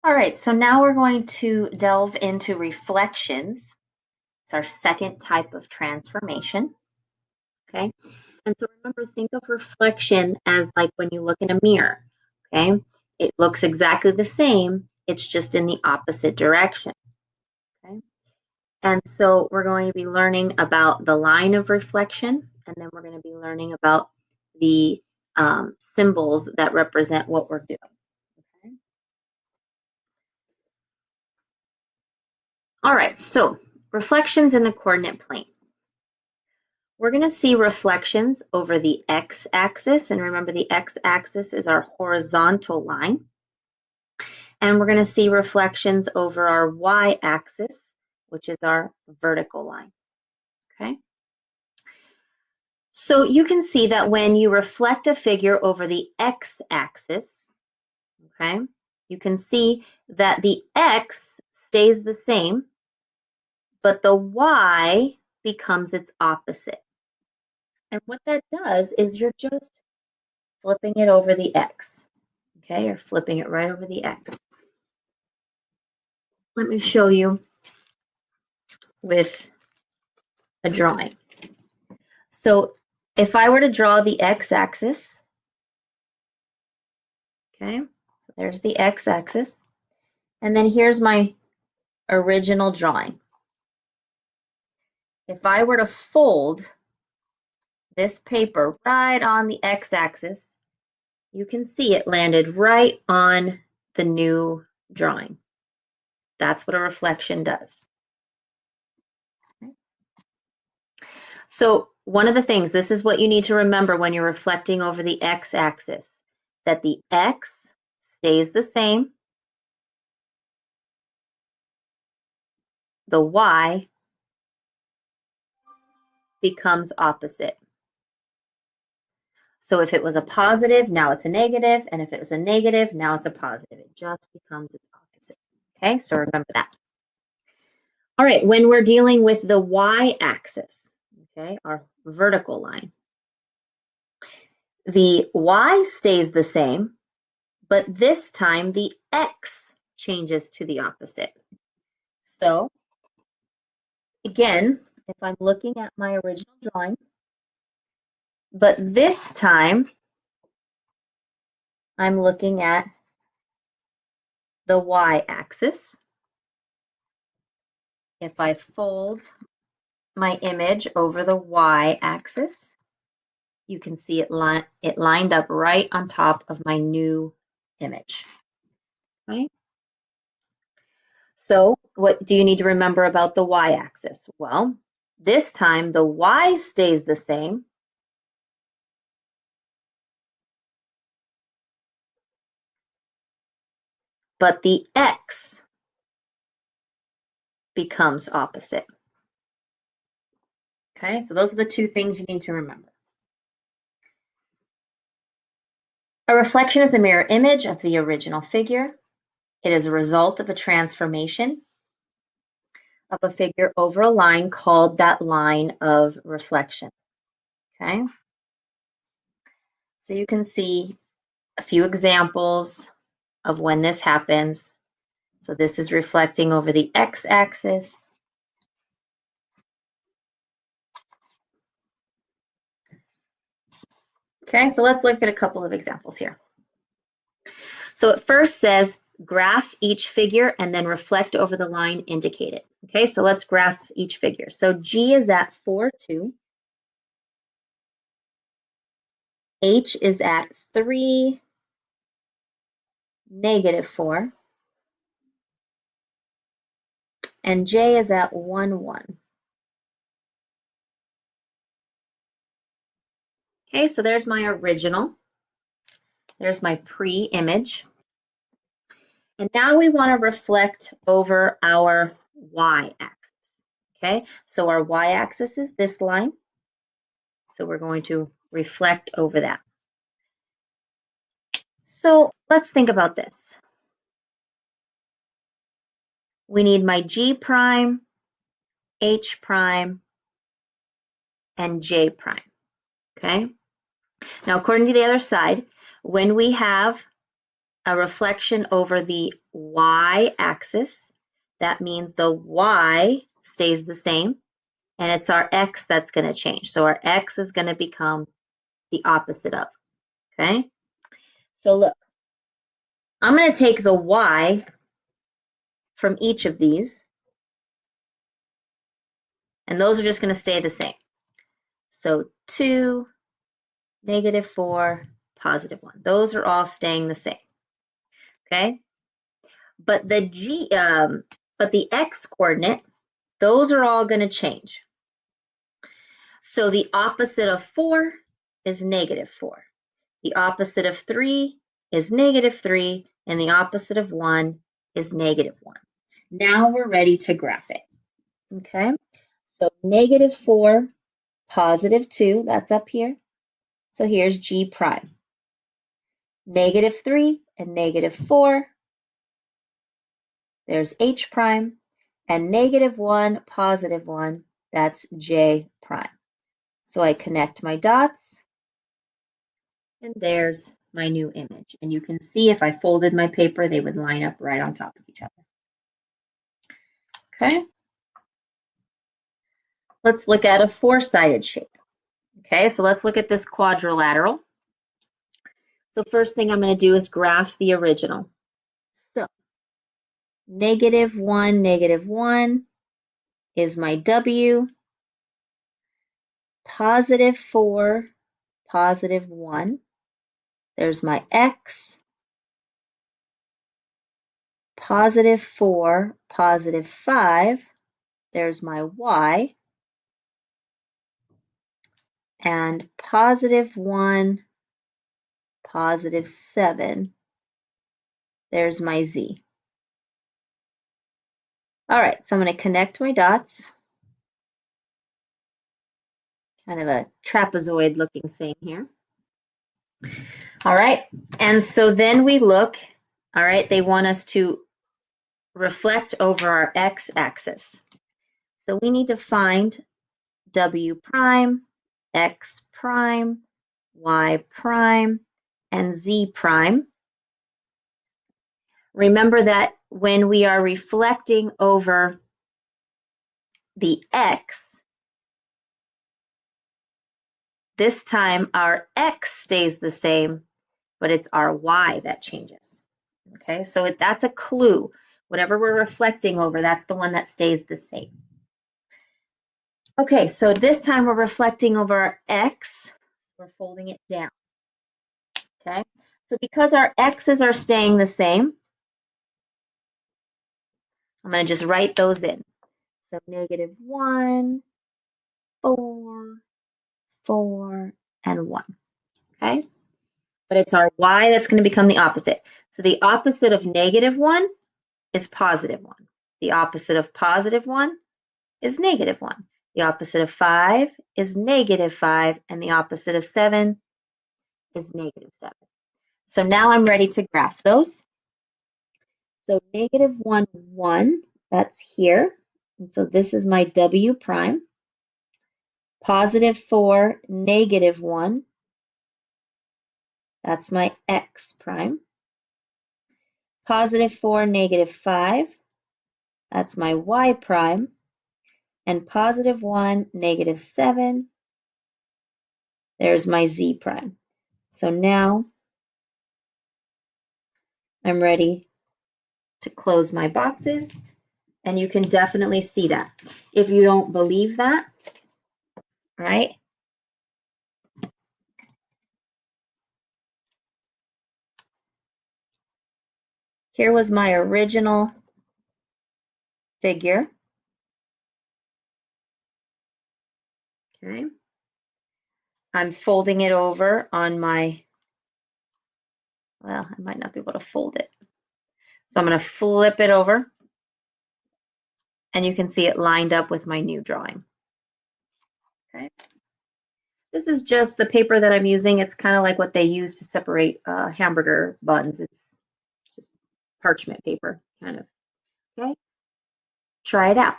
All right, so now we're going to delve into reflections. It's our second type of transformation, okay? And so remember, think of reflection as like when you look in a mirror, okay? It looks exactly the same, it's just in the opposite direction, okay? And so we're going to be learning about the line of reflection, and then we're going to be learning about the symbols that represent what we're doing, okay? All right, so reflections in the coordinate plane. We're going to see reflections over the x-axis, and remember the x-axis is our horizontal line. And we're going to see reflections over our y-axis, which is our vertical line, okay? So you can see that when you reflect a figure over the x-axis, okay, you can see that the x stays the same, but the y becomes its opposite. And what that does is you're just flipping it over the x, okay, or flipping it right over the x. Let me show you with a drawing. So if I were to draw the x-axis, okay, so there's the x-axis, and then here's my original drawing. If I were to fold this paper right on the x-axis, you can see it landed right on the new drawing. That's what a reflection does. So one of the things, this is what you need to remember when you're reflecting over the x-axis, that the x stays the same, the y becomes opposite. So if it was a positive, now it's a negative, and if it was a negative, now it's a positive. It just becomes its opposite. Okay, so remember that. All right, when we're dealing with the y-axis, okay, our vertical line, the y stays the same, but this time the x changes to the opposite. So again, if I'm looking at my original drawing, but this time I'm looking at the y-axis. If I fold my image over the y-axis, you can see it lined up right on top of my new image. Okay? So what do you need to remember about the y-axis? Well, this time the y stays the same, but the x becomes opposite. Okay, so those are the two things you need to remember. A reflection is a mirror image of the original figure. It is a result of a transformation of a figure over a line called that line of reflection. Okay, so you can see a few examples of when this happens. So this is reflecting over the x-axis. Okay, so let's look at a couple of examples here. So it first says graph each figure and then reflect over the line indicated. Okay, so let's graph each figure. So G is at 4, 2. H is at 3, -4. And J is at 1, 1. Okay, so there's my original. There's my pre-image. And now we want to reflect over our y-axis. Okay, so our y-axis is this line. So we're going to reflect over that. So let's think about this. We need my G prime, H prime, and J prime. Okay, now according to the other side, when we have a reflection over the y-axis. That means the y stays the same, and it's our x that's going to change. So our x is going to become the opposite of, okay? So look, I'm going to take the y from each of these, and those are just going to stay the same. So 2, -4, +1. Those are all staying the same, okay? But the x coordinate, those are all going to change. So the opposite of 4 is -4. The opposite of 3 is -3, and the opposite of 1 is -1. Now we're ready to graph it, okay? So -4, +2, that's up here. So here's G prime. -3 and -4, there's H prime. And -1, +1, that's J prime. So I connect my dots, and there's my new image. And you can see if I folded my paper, they would line up right on top of each other. Okay. Let's look at a four-sided shape. Okay, so let's look at this quadrilateral. So first thing I'm going to do is graph the original. So -1, -1 is my W. +4, +1. There's my X. +4, +5. There's my Y. And +1, +7. There's my Z. All right, so I'm going to connect my dots. Kind of a trapezoid looking thing here. All right, and so then we look, all right, they want us to reflect over our x-axis. So we need to find W prime, X prime, Y prime, and Z prime. Remember that when we are reflecting over the X, this time our X stays the same, but it's our Y that changes. Okay, so that's a clue. Whatever we're reflecting over, that's the one that stays the same. Okay, so this time we're reflecting over our X. We're folding it down. Okay, so because our X's are staying the same, I'm going to just write those in. So -1, 4, 4, and 1. Okay, but it's our Y that's going to become the opposite. So the opposite of -1 is +1. The opposite of +1 is -1. The opposite of 5 is -5, and the opposite of 7 is -7. So now I'm ready to graph those. So -1, 1, that's here. And so this is my W prime. +4, -1, that's my X prime. +4, -5, that's my Y prime. And +1, -7, there's my Z prime. So now I'm ready to close my boxes, and you can definitely see that. If you don't believe that, right? Here was my original figure. Okay. I'm folding it over on my, well, I might not be able to fold it. So I'm going to flip it over, and you can see it lined up with my new drawing. Okay. This is just the paper that I'm using. It's kind of like what they use to separate hamburger buns. It's just parchment paper, kind of. Okay. Try it out.